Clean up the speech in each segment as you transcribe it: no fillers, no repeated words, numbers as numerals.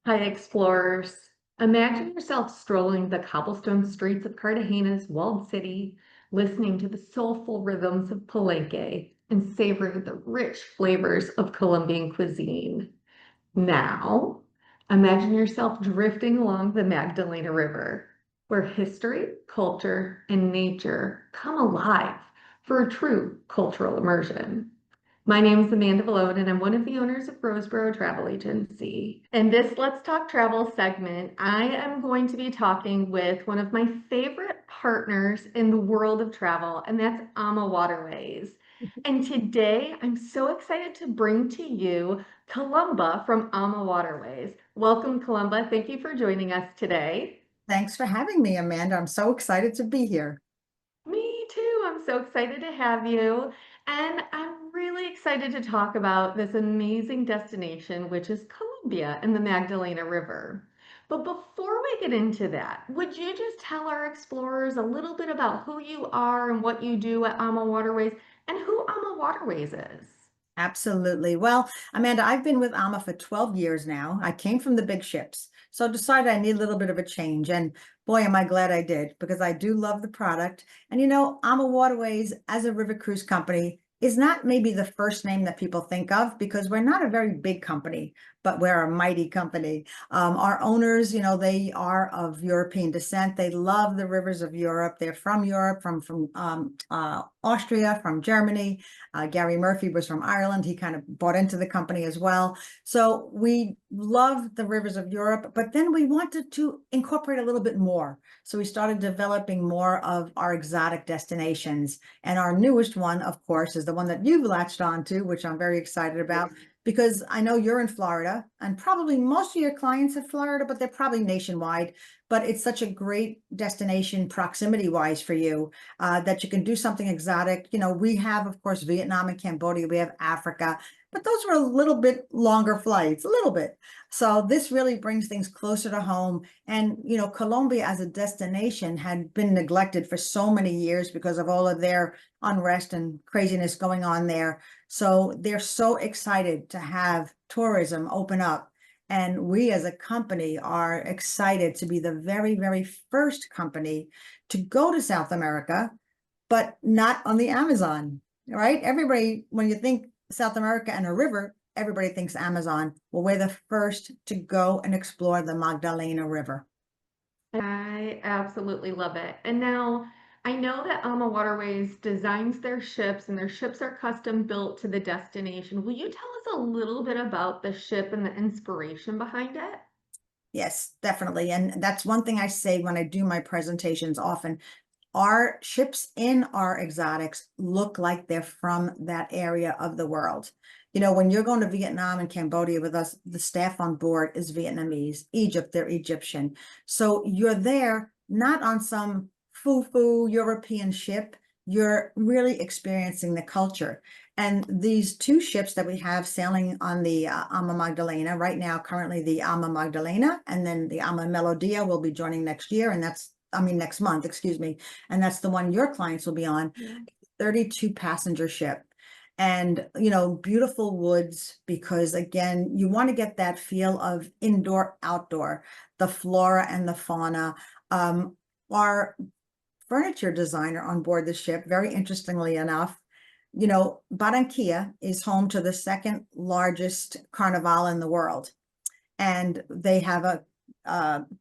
Hi, explorers. Imagine yourself strolling the cobblestone streets of Cartagena's walled city, listening to the soulful rhythms of Palenque and savoring the rich flavors of Colombian cuisine. Now, imagine yourself drifting along the Magdalena River, where history, culture, and nature come alive for a true cultural immersion. My name is Amanda Vallone, and I'm one of the owners of Roseborough Travel Agency. In this Let's Talk Travel segment, I am going to be talking with one of my favorite partners in the world of travel, and that's AmaWaterways. And today, I'm so excited to bring to you Columba from AmaWaterways. Welcome, Columba. Thank you for joining us today. Thanks for having me, Amanda. I'm so excited to be here. Me too. I'm so excited to have you. And I'm really excited to talk about this amazing destination, which is Colombia and the Magdalena River. But before we get into that, would you just tell our explorers a little bit about who you are and what you do at Ama Waterways and who Ama Waterways is? Absolutely. Well, Amanda, I've been with AMA for 12 years now. I came from the big ships, so decided I need a little bit of a change. And boy, am I glad I did, because I do love the product. And AMA Waterways as a river cruise company is not maybe the first name that people think of, because we're not a very big company, but we're a mighty company. Our owners, they are of European descent. They love the rivers of Europe. They're from Europe, from Austria, from Germany. Gary Murphy was from Ireland. He kind of bought into the company as well. So we love the rivers of Europe, but then we wanted to incorporate a little bit more. So we started developing more of our exotic destinations. And our newest one, of course, is the one that you've latched on to, which I'm very excited about, because I know you're in Florida, and probably most of your clients are Florida, but they're probably nationwide. But it's such a great destination proximity wise for you, that you can do something exotic. We have, of course, Vietnam and Cambodia, we have Africa, but those were a little bit longer flights, a little bit. So this really brings things closer to home. And, Colombia as a destination had been neglected for so many years because of all of their unrest and craziness going on there. So they're so excited to have tourism open up. And we as a company are excited to be the very, very first company to go to South America, but not on the Amazon, right? Everybody, when you think South America and a river, everybody thinks Amazon. Well, we're the first to go and explore the Magdalena River. I absolutely love it. And now I know that Alma Waterways designs their ships and their ships are custom built to the destination. Will you tell us a little bit about the ship and the inspiration behind it? Yes, definitely. And that's one thing I say when I do my presentations often. Our ships in our exotics look like they're from that area of the world. When you're going to Vietnam and Cambodia with us, the staff on board is Vietnamese. Egypt, they're Egyptian. So you're there not on some foo-foo European ship. You're really experiencing the culture. And these two ships that we have sailing on the Ama Magdalena right now, currently the Ama Magdalena, and then the Ama Melodia will be joining next year. And next month, excuse me. And that's the one your clients will be on, Yeah. 32 passenger ship. And, beautiful woods, because again, you want to get that feel of indoor, outdoor, the flora and the fauna. Our furniture designer on board the ship, very interestingly enough, Barranquilla is home to the second largest carnival in the world. And they have a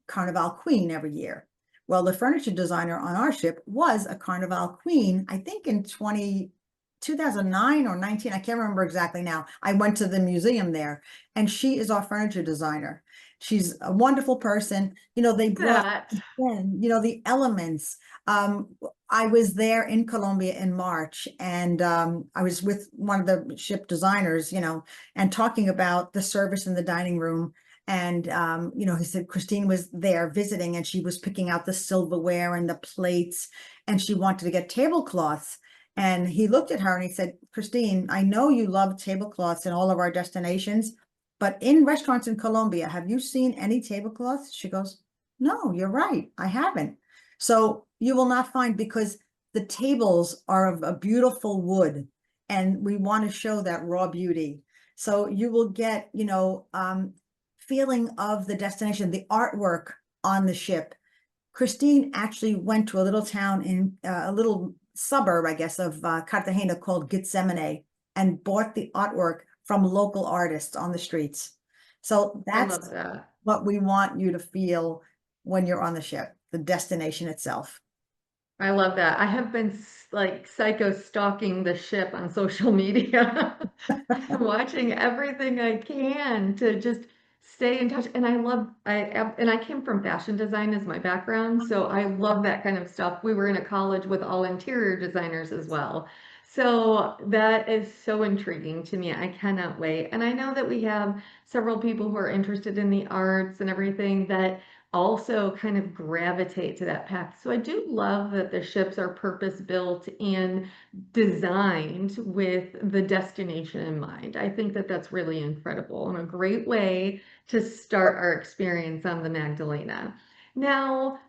carnival queen every year. Well, the furniture designer on our ship was a carnival queen, I think in 2009 or 19. I can't remember exactly now. I went to the museum there, and she is our furniture designer. She's a wonderful person. They brought That. in, the elements. I was there in Colombia in March, and I was with one of the ship designers, and talking about the service in the dining room. And, he said Christine was there visiting, and she was picking out the silverware and the plates, and she wanted to get tablecloths. And he looked at her and he said, Christine, I know you love tablecloths in all of our destinations, but in restaurants in Colombia, have you seen any tablecloths? She goes, no, you're right. I haven't. So you will not find, because the tables are of a beautiful wood, and we want to show that raw beauty. So you will get, feeling of the destination, the artwork on the ship. Christine actually went to a little town in a little suburb, I guess, of Cartagena called Gethsemane and bought the artwork from local artists on the streets. So I love that's that. what we want you to feel when you're on the ship, the destination itself. I love that. I have been like psycho stalking the ship on social media, watching everything I can to just stay in touch. And I came from fashion design as my background, so I love that kind of stuff. We were in a college with all interior designers as well. So that is so intriguing to me. I cannot wait. And I know that we have several people who are interested in the arts and everything that also kind of gravitate to that path. So I do love that the ships are purpose built and designed with the destination in mind. I think that that's really incredible and a great way to start our experience on the Magdalena. Now,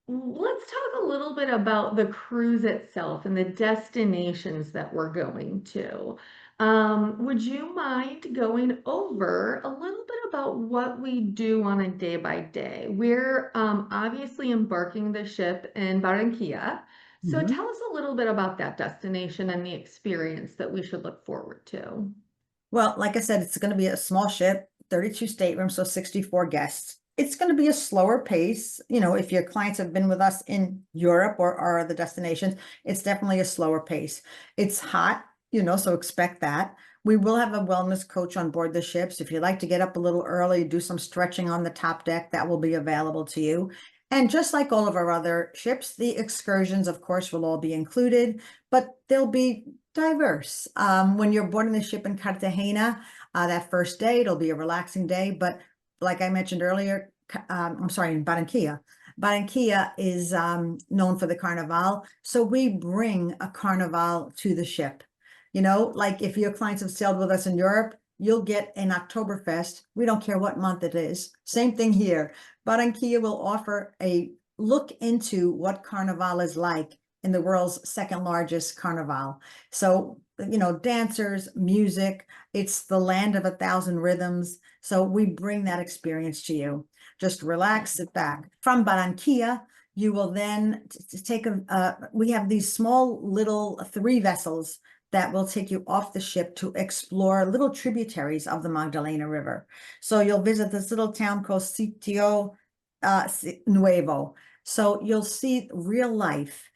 let's talk a little bit about the cruise itself and the destinations that we're going to. Would you mind going over a little bit about what we do on a day by day? We're obviously embarking the ship in Barranquilla. So Mhm. tell us a little bit about that destination and the experience that we should look forward to. Well, like I said, it's going to be a small ship, 32 staterooms, so 64 guests. It's going to be a slower pace. You know, if your clients have been with us in Europe or other destinations, it's definitely a slower pace. It's hot, you know, so expect that. We will have a wellness coach on board the ships. If you'd like to get up a little early, do some stretching on the top deck, that will be available to you. And just like all of our other ships, the excursions, of course, will all be included, but they'll be diverse. When you're boarding the ship in Cartagena, that first day, it'll be a relaxing day. But like I mentioned earlier, I'm sorry, in Barranquilla. Barranquilla is known for the Carnival. So we bring a Carnival to the ship. You know, like if your clients have sailed with us in Europe, you'll get an Oktoberfest. We don't care what month it is. Same thing here. Barranquilla will offer a look into what Carnival is like in the world's second largest carnival. So, you know, dancers, music, it's the land of 1,000 rhythms. So we bring that experience to you. Just relax, sit back. From Barranquilla, you will then take we have these small little 3 vessels that will take you off the ship to explore little tributaries of the Magdalena River. So you'll visit this little town called Sitio Nuevo. So you'll see real life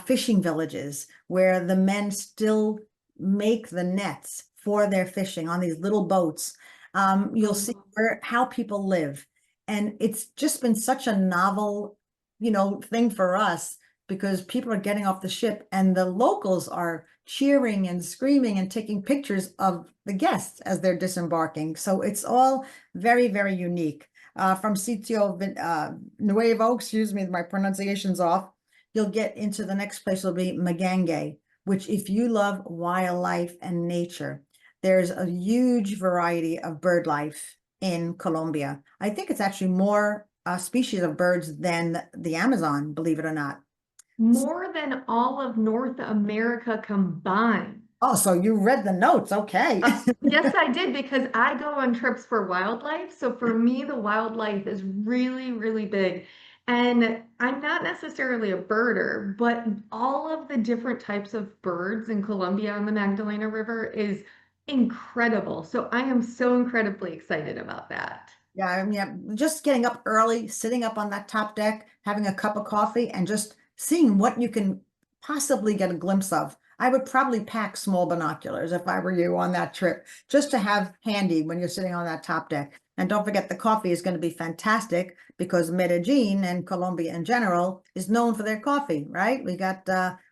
fishing villages where the men still make the nets for their fishing on these little boats. You'll see how people live. And it's just been such a novel, you know, thing for us because people are getting off the ship and the locals are cheering and screaming and taking pictures of the guests as they're disembarking. So it's all very, very unique. From Sitio Nuevo, excuse me, my pronunciation's off, you'll get into the next place will be Magangue, which if you love wildlife and nature, there's a huge variety of bird life in Colombia. I think it's actually more species of birds than the Amazon, believe it or not. More than all of North America combined. Oh, so you read the notes. Okay. Yes, I did because I go on trips for wildlife. So for me, the wildlife is really, really big. And I'm not necessarily a birder, but all of the different types of birds in Colombia on the Magdalena River is incredible. So I am so incredibly excited about that. Yeah, I mean, yeah, just getting up early, sitting up on that top deck, having a cup of coffee, and just seeing what you can possibly get a glimpse of. I would probably pack small binoculars if I were you on that trip, just to have handy when you're sitting on that top deck. And don't forget, the coffee is going to be fantastic because Medellin and Colombia in general is known for their coffee, right? We got,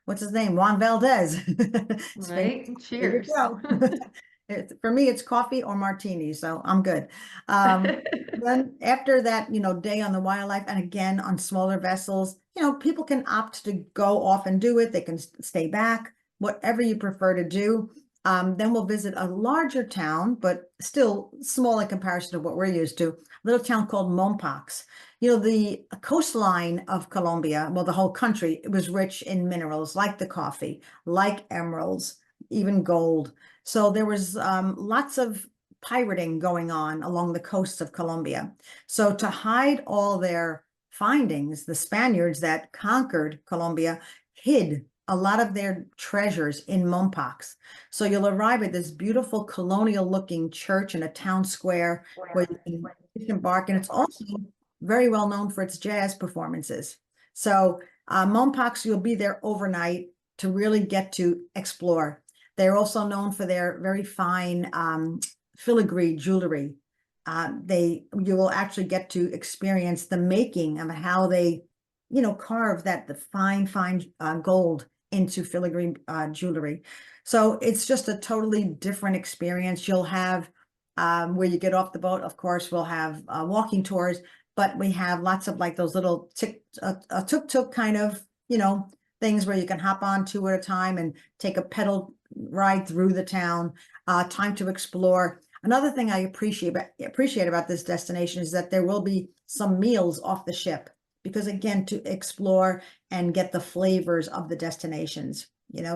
what's his name? Juan Valdez. His favorite, Right? there you Cheers. go. For me, it's coffee or martini, so I'm good. Then after that, you know, day on the wildlife and again on smaller vessels, you know, people can opt to go off and do it. They can stay back, whatever you prefer to do. Then we'll visit a larger town, but still small in comparison to what we're used to, a little town called Mompox. You know, the coastline of Colombia, well, the whole country, it was rich in minerals like the coffee, like emeralds, even gold. So there was lots of pirating going on along the coasts of Colombia. So to hide all their findings, the Spaniards that conquered Colombia hid a lot of their treasures in Mompox. So you'll arrive at this beautiful colonial looking church in a town square where you can disembark, and it's also very well known for its jazz performances. So Mompox, you'll be there overnight to really get to explore. They're also known for their very fine filigree jewelry. You will actually get to experience the making of how they, carve the fine gold into filigree jewelry. So it's just a totally different experience. You'll have where you get off the boat, of course, we'll have walking tours, but we have lots of like those little tuk-tuk kind of, things where you can hop on two at a time and take a pedal ride through the town. Time to explore. Another thing I appreciate about this destination is that there will be some meals off the ship, because again, to explore and get the flavors of the destinations,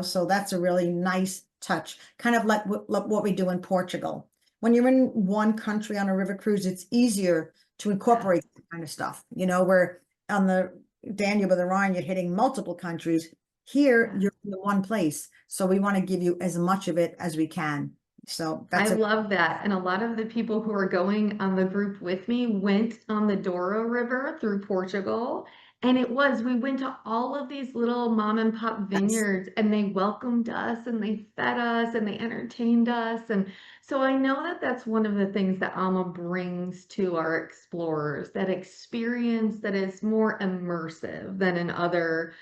so that's a really nice touch, kind of like what we do in Portugal. When you're in one country on a river cruise, it's easier to incorporate that kind of stuff, where on the Danube or the Rhine, you're hitting multiple countries. Here, you're in one place. So we want to give you as much of it as we can. So I love that. And a lot of the people who are going on the group with me went on the Douro River through Portugal. And we went to all of these little mom and pop vineyards, and they welcomed us and they fed us and they entertained us. And so I know that that's one of the things that Alma brings to our explorers, that experience that is more immersive than in other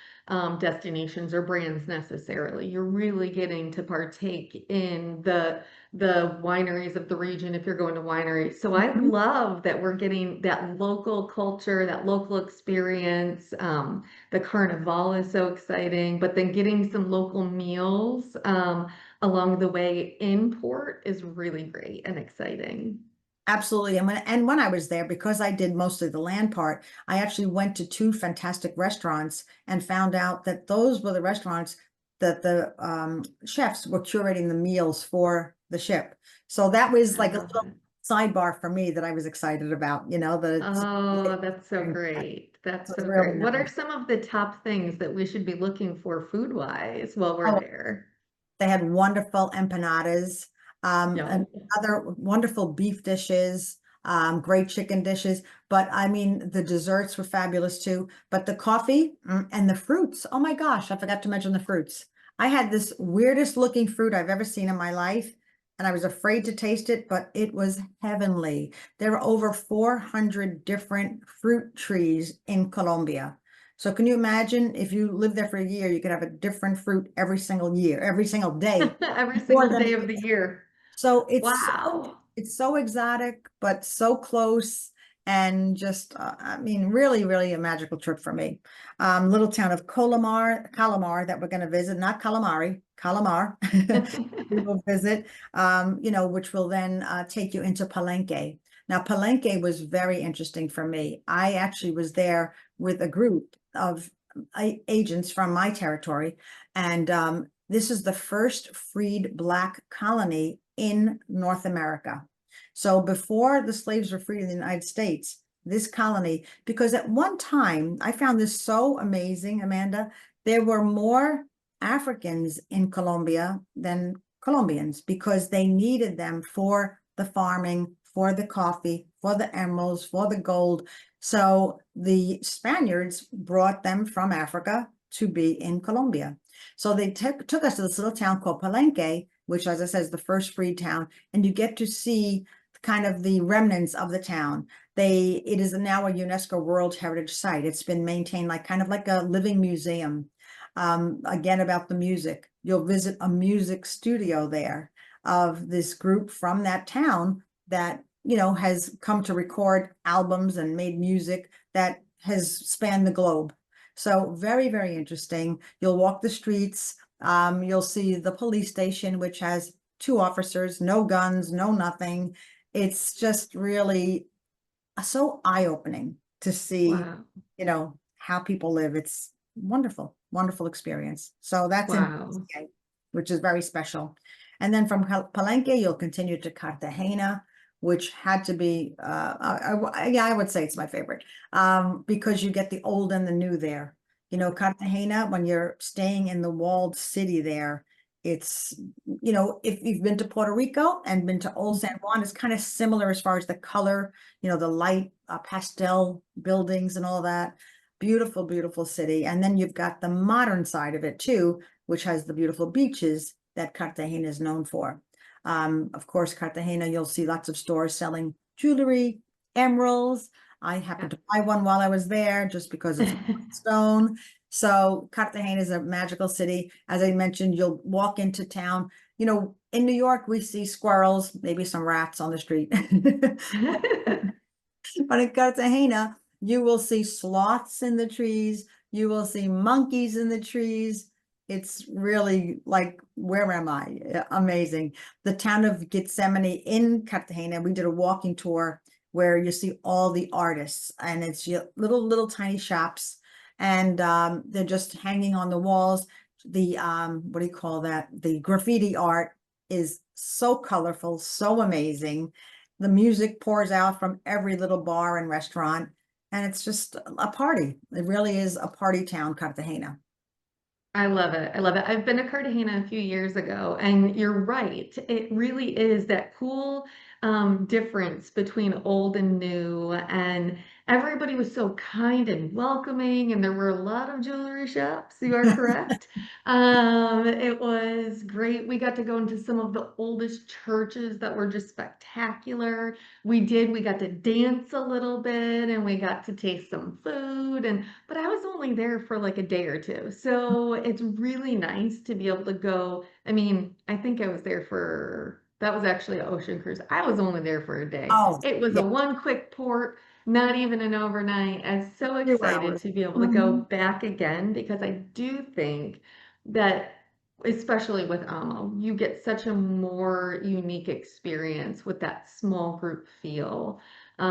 destinations or brands necessarily. You're really getting to partake in the wineries of the region if you're going to wineries. So I love that we're getting that local culture, that local experience. The carnival is so exciting, but then getting some local meals along the way in port is really great and exciting. Absolutely. And when I was there, because I did mostly the land part, I actually went to two fantastic restaurants and found out that those were the restaurants that the chefs were curating the meals for the ship. So that was I like a love little it. sidebar for me that I was excited about, Oh, that's so great. That's was so really great. What are nice. some of the top things that we should be looking for food-wise while we're Oh, there? they had wonderful empanadas, and Yum. other wonderful beef dishes, great chicken dishes. But I mean, the desserts were fabulous too. But the coffee, and the fruits, oh my gosh, I forgot to mention the fruits. I had this weirdest looking fruit I've ever seen in my life, and I was afraid to taste it, but it was heavenly. There are over 400 different fruit trees in Colombia. So can you imagine if you live there for a year, you could have a different fruit every single year, every single day, Every more single than a day of year. the year. So Wow. it's so exotic, but so close, and just I mean, really, really a magical trip for me. Little town of Calamar that we're going to visit, not calamari, Calamar. We will visit, which will then take you into Palenque. Now, Palenque was very interesting for me. I actually was there with a group of agents from my territory, and this is the first freed Black colony in North America. So before the slaves were freed in the United States, this colony, because at one time, I found this so amazing, Amanda, there were more Africans in Colombia than Colombians, because they needed them for the farming, for the coffee, for the emeralds, for the gold. So the Spaniards brought them from Africa to be in Colombia. So they took us to this little town called Palenque, which, as I said, is the first freed town, and you get to see kind of the remnants of the town. It is now a UNESCO World Heritage Site. It's been maintained kind of like a living museum. Again, about the music, you'll visit a music studio there of this group from that town that has come to record albums and made music that has spanned the globe. So very, very interesting. You'll walk the streets. You'll see the police station, which has two officers, no guns, no nothing. It's just really so eye-opening to see, Wow. how people live. It's wonderful, wonderful experience. So that's in Wow. PA, which is very special. And then from Palenque, you'll continue to Cartagena, which had to be, yeah, I would say it's my favorite, because you get the old and the new there. You know, Cartagena, when you're staying in the walled city there, it's, you know, if you've been to Puerto Rico and been to Old San Juan, it's kind of similar as far as the color, you know, the light pastel buildings and all that. Beautiful, beautiful city. And then you've got the modern side of it too, which has the beautiful beaches that Cartagena is known for. Of course, Cartagena, you'll see lots of stores selling jewelry, emeralds. I happened to buy one while I was there just because it's stone. So Cartagena is a magical city. As I mentioned, you'll walk into town. You know, in New York, we see squirrels, maybe some rats on the street. But in Cartagena, you will see sloths in the trees. You will see monkeys in the trees. It's really like, where am I? Amazing. The town of Gethsemane in Cartagena, we did a walking tour where you see all the artists, and it's little tiny shops, and they're just hanging on the walls. The what do you call that? The graffiti art is so colorful, so amazing. The music pours out from every little bar and restaurant, and it's just a party. It really is a party town, Cartagena. I love it. I love it. I've been to Cartagena a few years ago, and you're right. It really is that cool difference between old and new. And everybody was so kind and welcoming, and there were a lot of jewelry shops. You are correct. It was great. We got to go into some of the oldest churches that were just spectacular. We got to dance a little bit, and we got to taste some food. But I was only there for like a day or two. So it's really nice to be able to go. I mean, I think I was there for, that was actually an ocean cruise. I was only there for a day. Oh, It was yeah, a one quick port, not even an overnight. I'm so few excited hours. to be able to go Mhm. back again because I do think that, especially with Amo, you get such a more unique experience with that small group feel. So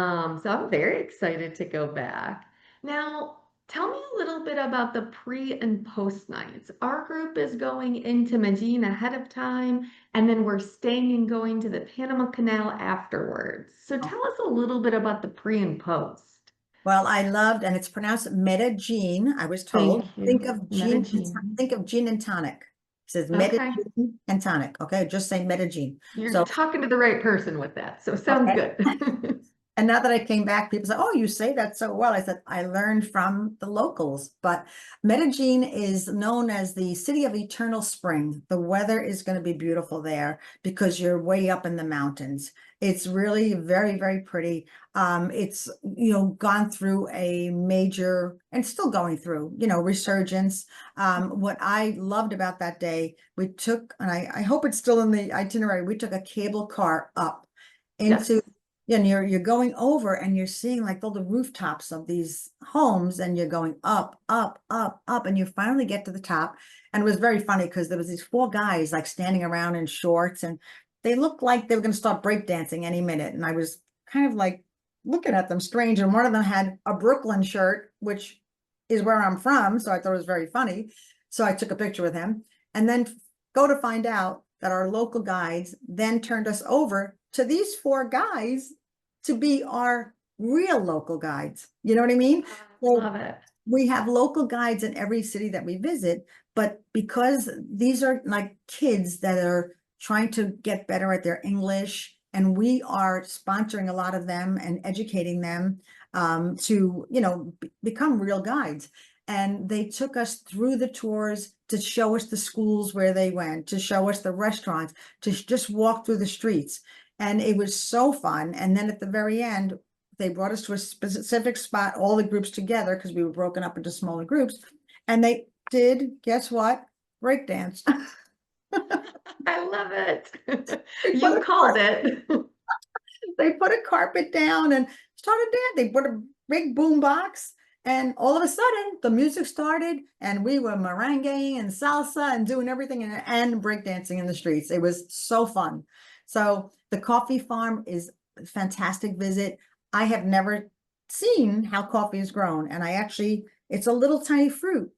I'm very excited to go back. Now, tell me a little bit about the pre and post nights. Our group is going into Medellin ahead of time, and then we're staying and going to the Panama Canal afterwards. So tell us a little bit about the pre and post. Well, I loved, and it's pronounced Medellin, I was told. Thank you, Medellin. Think of gin and tonic. It says Okay, Medellin and tonic. Okay, just say Medellin. you're So, talking to the right person with that, so sounds okay. good. And now that I came back, people say, "Oh, you say that so well." I said, "I learned from the locals." But Medellin is known as the city of eternal spring. The weather is going to be beautiful there because you're way up in the mountains. It's really very, very pretty. It's, you know, gone through a major, and still going through, you know, resurgence. What I loved about that day, we took, and I hope it's still in the itinerary, we took a cable car up into, Yes. yeah, and you're going over and you're seeing like all the rooftops of these homes, and you're going up, up, up, up, and you finally get to the top. And it was very funny because there was these four guys like standing around in shorts, and they looked like they were going to start breakdancing any minute. And I was kind of like looking at them strange. And one of them had a Brooklyn shirt, which is where I'm from. So I thought it was very funny. So I took a picture with him, and then go to find out that our local guides then turned us over to these four guys to be our real local guides. You know what I mean? So Love it. we have local guides in every city that we visit, but because these are like kids that are trying to get better at their English, and we are sponsoring a lot of them and educating them, to, you know, become real guides. And they took us through the tours to show us the schools where they went, to show us the restaurants, to just walk through the streets. And it was so fun. And then at the very end, they brought us to a specific spot, all the groups together, because we were broken up into smaller groups. And they did, guess what? Breakdance. I love it. They put You a called it. they put a carpet down and started dancing. They put a big boom box, and all of a sudden the music started, and we were merengue and salsa and doing everything, and breakdancing in the streets. It was so fun. So the coffee farm is a fantastic visit. I have never seen how coffee is grown, and I actually, it's a little tiny fruit,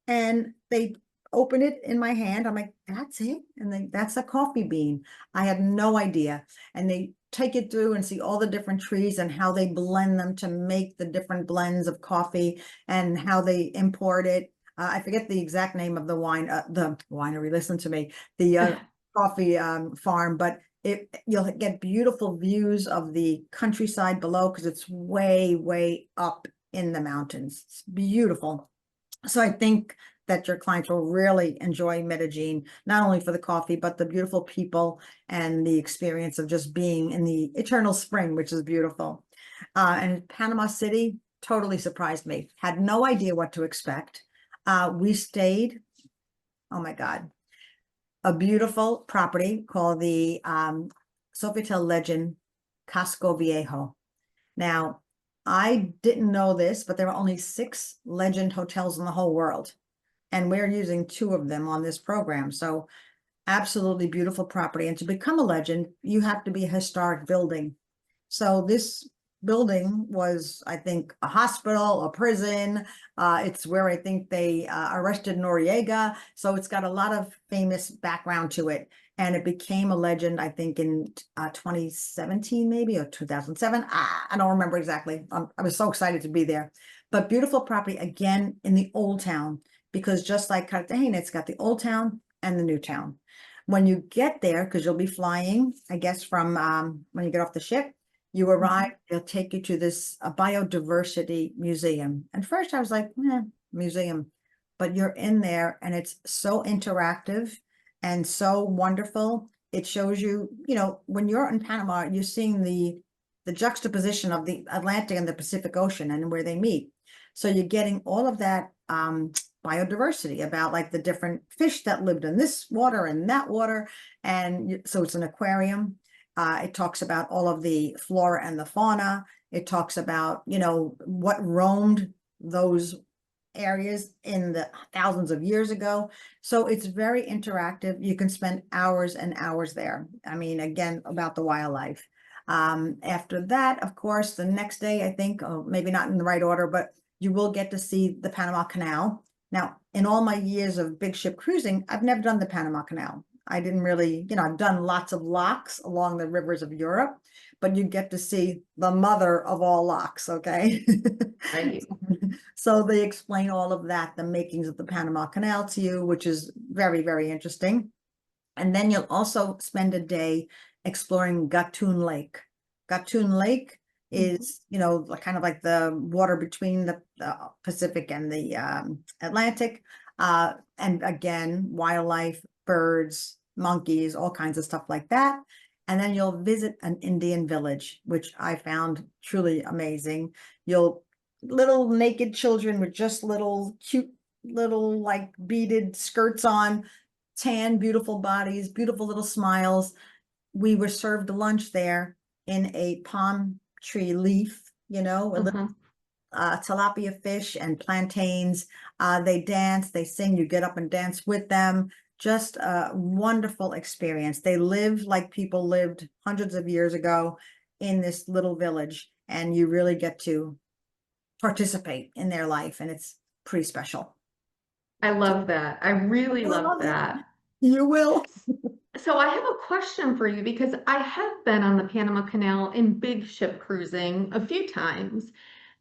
and they open it in my hand. I'm like, that's it. And then that's a coffee bean. I had no idea. And they take it through and see all the different trees and how they blend them to make the different blends of coffee and how they import it. I forget the exact name of the winery, listen to me, the coffee farm, but you'll get beautiful views of the countryside below because it's way, way up in the mountains. It's beautiful. So I think that your clients will really enjoy Medellin, not only for the coffee, but the beautiful people and the experience of just being in the eternal spring, which is beautiful. And Panama City totally surprised me. Had no idea what to expect. We stayed, oh my God, a beautiful property called the Sofitel Legend Casco Viejo. Now, I didn't know this, but there are only 6 Legend hotels in the whole world, and we're using 2 of them on this program. So absolutely beautiful property. And to become a Legend, you have to be a historic building. So this building was, I think, a hospital, a prison. It's where I think they arrested Noriega. So it's got a lot of famous background to it. And it became a Legend, I think, in 2017, maybe, or 2007. I don't remember exactly. I was so excited to be there. But beautiful property, again, in the old town, because just like Cartagena, it's got the old town and the new town. When you get there, because you'll be flying, I guess, from when you get off the ship, you arrive, they'll take you to this biodiversity museum. And first I was like, museum. But you're in there and it's so interactive and so wonderful. It shows you, when you're in Panama, you're seeing the juxtaposition of the Atlantic and the Pacific Ocean and where they meet. So you're getting all of that biodiversity about like the different fish that lived in this water and that water. And so it's an aquarium. It talks about all of the flora and the fauna. It talks about, what roamed those areas in the thousands of years ago. So it's very interactive. You can spend hours and hours there. I mean, again, about the wildlife. After that, of course, the next day, I think, maybe not in the right order, but you will get to see the Panama Canal. Now, in all my years of big ship cruising, I've never done the Panama Canal. I didn't really, I've done lots of locks along the rivers of Europe, but you get to see the mother of all locks, okay? Right. So they explain all of that, the makings of the Panama Canal to you, which is very, very interesting. And then you'll also spend a day exploring Gatun Lake. Gatun Lake is, kind of like the water between the Pacific and the Atlantic. And again, wildlife, birds, monkeys, all kinds of stuff like that. And then you'll visit an Indian village, which I found truly amazing. Little naked children with just little cute little like beaded skirts on, tan, beautiful bodies, beautiful little smiles. We were served lunch there in a palm tree leaf, a little tilapia fish and plantains. They dance, they sing, you get up and dance with them. Just a wonderful experience. They live like people lived hundreds of years ago in this little village, and you really get to participate in their life, and it's pretty special. I love that. I really love that. You will. So I have a question for you because I have been on the Panama Canal in big ship cruising a few times.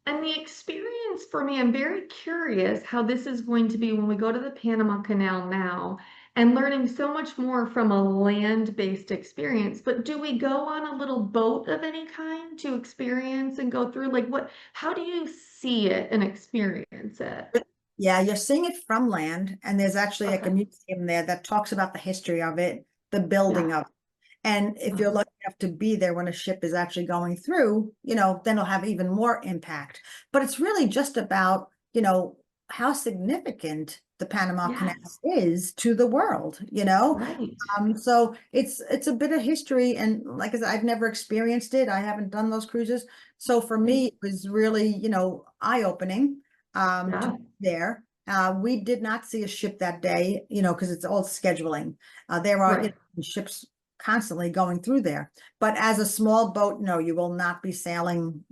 And the experience for me, I'm very curious how this is going to be when we go to the Panama Canal now and learning so much more from a land-based experience. But do we go on a little boat of any kind to experience and go through? Like how do you see it and experience it? Yeah, you're seeing it from land, and there's actually like a Okay. museum there that talks about the history of it, the building Yeah. of it. And if you're lucky enough to be there when a ship is actually going through, then it'll have even more impact. But it's really just about, how significant the Panama Canal Yes. is to the world, you know? Right. So it's a bit of history, and like I said, I've never experienced it. I haven't done those cruises. So for me, it was really, eye-opening to Yeah. be there. We did not see a ship that day, because it's all scheduling. There are Right. ships constantly going through there. But as a small boat, no, you will not be sailing,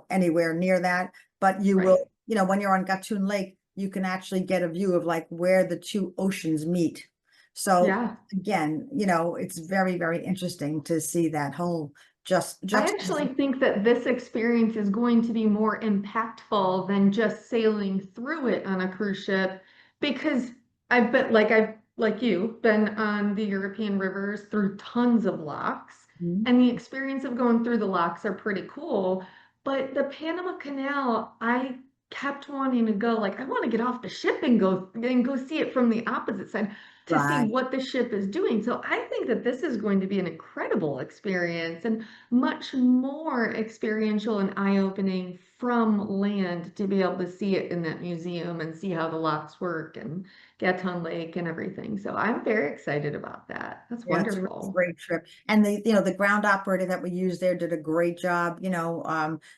anywhere near that. But you Right. will, when you're on Gatun Lake, you can actually get a view of like where the two oceans meet. So Yeah. again, it's very, very interesting to see that whole just I juxtaposition. actually think that this experience is going to be more impactful than just sailing through it on a cruise ship because I've like you been on the European rivers through tons of locks, and the experience of going through the locks are pretty cool. But the Panama Canal, I kept wanting to go, like I want to get off the ship and go see it from the opposite side to see Right. what the ship is doing. So I think that this is going to be an incredible experience. And much more experiential and eye-opening from land to be able to see it in that museum and see how the locks work and Gaton Lake and everything. So I'm very excited about that. That's Yeah, it's a really wonderful. great trip. And the ground operator that we used there did a great job,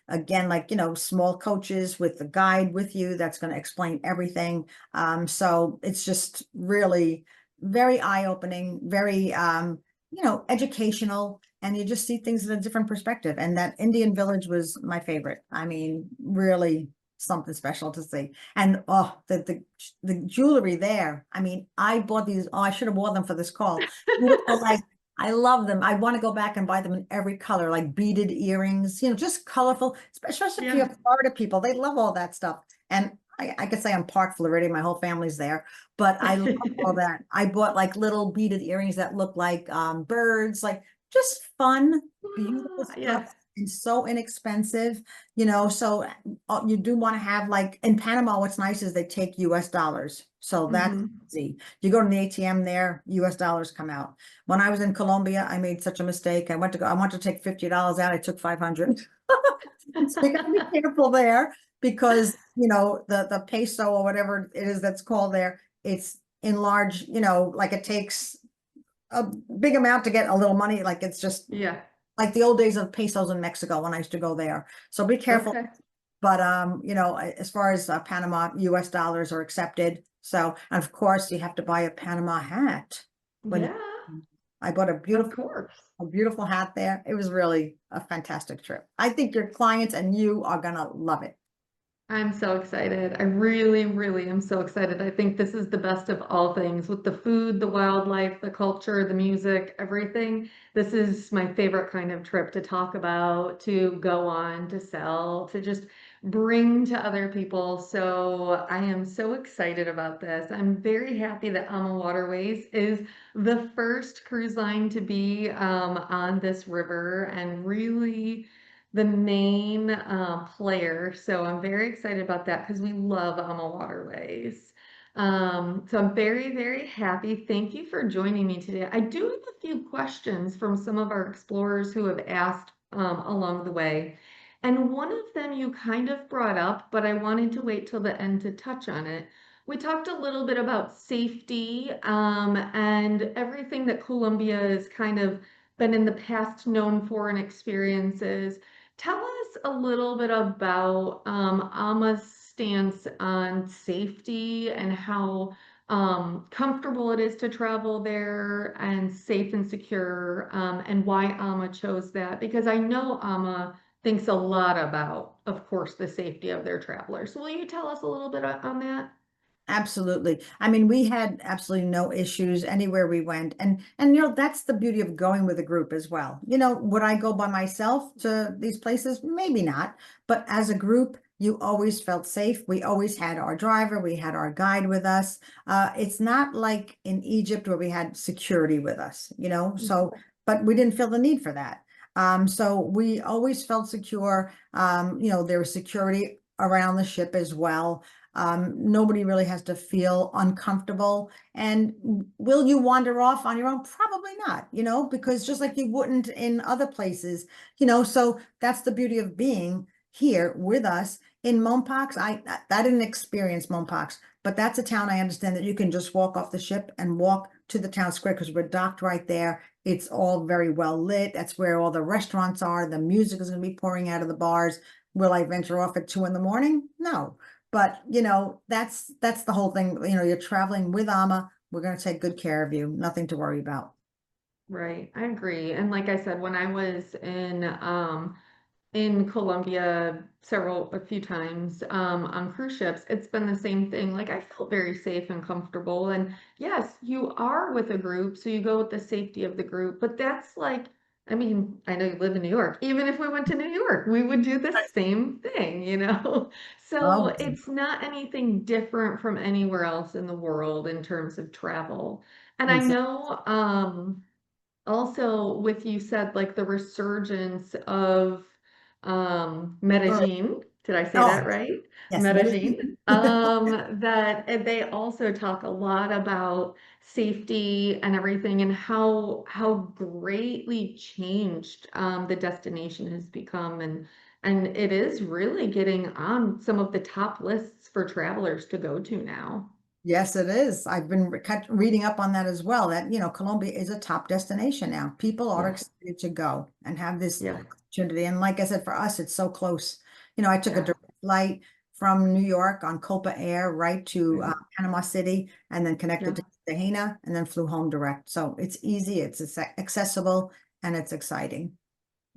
again, like, small coaches with the guide with you that's going to explain everything. So it's just really very eye-opening, very, educational, and you just see things in a different perspective. And that Indian village was my favorite. I mean, really something special to see. And oh, the jewelry there. I mean, I bought these. Oh, I should have worn them for this call. Beautiful, like I love them. I want to go back and buy them in every color, like beaded earrings, just colorful, especially for Yeah. your Florida people. They love all that stuff. And I could say I'm part Floridian, my whole family's there, but I love all that. I bought like little beaded earrings that look like birds, like just fun, beautiful Yes. stuff, and so inexpensive, so you do want to have, like in Panama, what's nice is they take US dollars. So that's Hmm. easy. You go to the ATM there, US dollars come out. When I was in Colombia, I made such a mistake. I wanted to take $50 out. I took 500. So you gotta be careful there because, the peso or whatever it is that's called there, it's in large, like it takes a big amount to get a little money. Like it's just Yeah. like the old days of pesos in Mexico when I used to go there. So be careful. Okay. But as far as Panama, US dollars are accepted. So, and of course, you have to buy a Panama hat when Yeah, I bought of course. a beautiful hat there. It was really a fantastic trip. I think your clients and you are gonna love it. I'm so excited. I really, really am so excited. I think this is the best of all things with the food, the wildlife, the culture, the music, everything. This is my favorite kind of trip to talk about, to go on, to sell, to just bring to other people. So I am so excited about this. I'm very happy that AmaWaterways is the first cruise line to be on this river and really the main player. So I'm very excited about that because we love AmaWaterways. So I'm very, very happy. Thank you for joining me today. I do have a few questions from some of our explorers who have asked along the way. And one of them you kind of brought up, but I wanted to wait till the end to touch on it. We talked a little bit about safety and everything that Colombia has kind of been in the past known for and experiences. Tell us a little bit about Alma's stance on safety and how comfortable it is to travel there and safe and secure, and why Alma chose that. Because I know Alma thinks a lot about, of course, the safety of their travelers. So will you tell us a little bit on that? Absolutely. I mean, we had absolutely no issues anywhere we went. And that's the beauty of going with a group as well. Would I go by myself to these places? Maybe not. But as a group, you always felt safe. We always had our driver, we had our guide with us. It's not like in Egypt where we had security with us, so, but we didn't feel the need for that. So we always felt secure. There was security around the ship as well. Nobody really has to feel uncomfortable. And will you wander off on your own? Probably not, because just like you wouldn't in other places, so that's the beauty of being here with us in Mompox. I didn't experience Mompox, but that's a town I understand that you can just walk off the ship and walk to the town square because we're docked right there. It's all very well lit. That's where all the restaurants are. The music is going to be pouring out of the bars. Will I venture off at 2 in the morning? No. But that's the whole thing. You're traveling with Ama. We're going to take good care of you. Nothing to worry about. Right, I agree. And like I said, when I was in in Colombia a few times on cruise ships, it's been the same thing. Like I felt very safe and comfortable. And yes, you are with a group, so you go with the safety of the group. But that's like, I mean, I know you live in New York. Even if we went to New York, we would do the same thing, you know? So Oh, it's not anything different from anywhere else in the world in terms of travel. And I exactly. know, also with you said like the resurgence of Medellin, did I say Oh, that right? yes, Medellin. medicine. That and they also talk a lot about safety and everything and how greatly changed the destination has become and it is really getting on some of the top lists for travelers to go to now. Yes, it is. I've been reading up on that as well, that, Colombia is a top destination now. People are Yeah, excited to go and have this yeah, opportunity. And like I said, for us, it's so close. I took a yeah. direct flight from New York on Copa Air right to Right. Panama City and then connected Yeah. to Cartagena and then flew home direct. So it's easy, it's accessible, and it's exciting.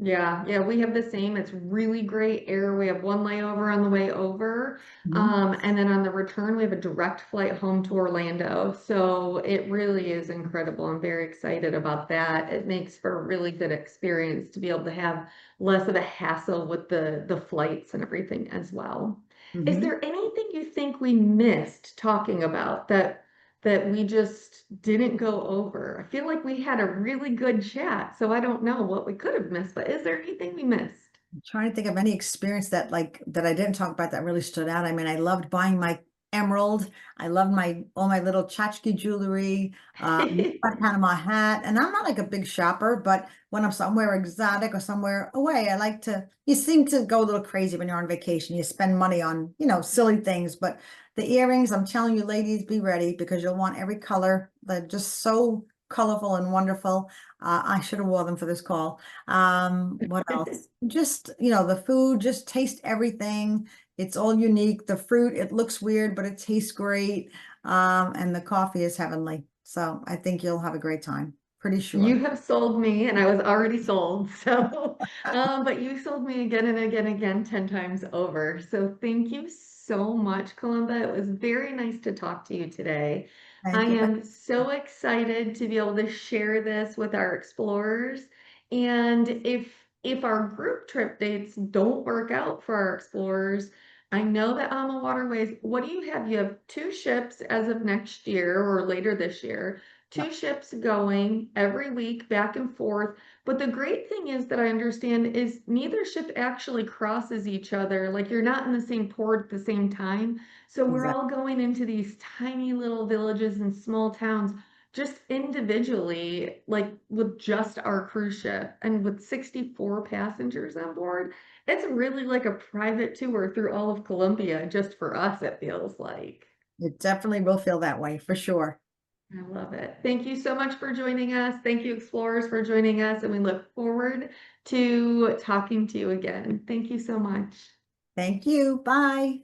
Yeah, yeah, we have the same. It's really great air. We have one layover on the way over. Mhm. And then on the return, we have a direct flight home to Orlando. So it really is incredible. I'm very excited about that. It makes for a really good experience to be able to have less of a hassle with the flights and everything as well. Is Mhm. there anything you think we missed talking about that we just didn't go over? I feel like we had a really good chat, so I don't know what we could have missed, but is there anything we missed? Trying to think of any experience that I didn't talk about that really stood out. I mean, I loved buying my emerald. I loved my all my little tchotchke jewelry, my Panama hat. And I'm not like a big shopper, but when I'm somewhere exotic or somewhere away, I like to. You seem to go a little crazy when you're on vacation. You spend money on, silly things. But the earrings, I'm telling you, ladies, be ready because you'll want every color. They're just so colorful and wonderful. I should have wore them for this call. What else? Just, the food, just taste everything. It's all unique. The fruit, it looks weird, but it tastes great. And the coffee is heavenly. So I think you'll have a great time. Pretty sure. You have sold me, and I was already sold. So, but you sold me again and again and again, 10 times over. So thank you so much, Columba. It was very nice to talk to you today. I Thank you. am so excited to be able to share this with our explorers. And if our group trip dates don't work out for our explorers, I know that AmaWaterways, what do you have? You have two ships as of next year or later this year, Yeah, two ships going every week back and forth. But the great thing is that I understand is neither ship actually crosses each other. Like you're not in the same port at the same time. So we're exactly. all going into these tiny little villages and small towns just individually, like with just our cruise ship and with 64 passengers on board. It's really like a private tour through all of Colombia just for us, it feels like. It definitely will feel that way for sure. I love it. Thank you so much for joining us. Thank you, explorers, for joining us, and we look forward to talking to you again. Thank you so much. Thank you. Bye.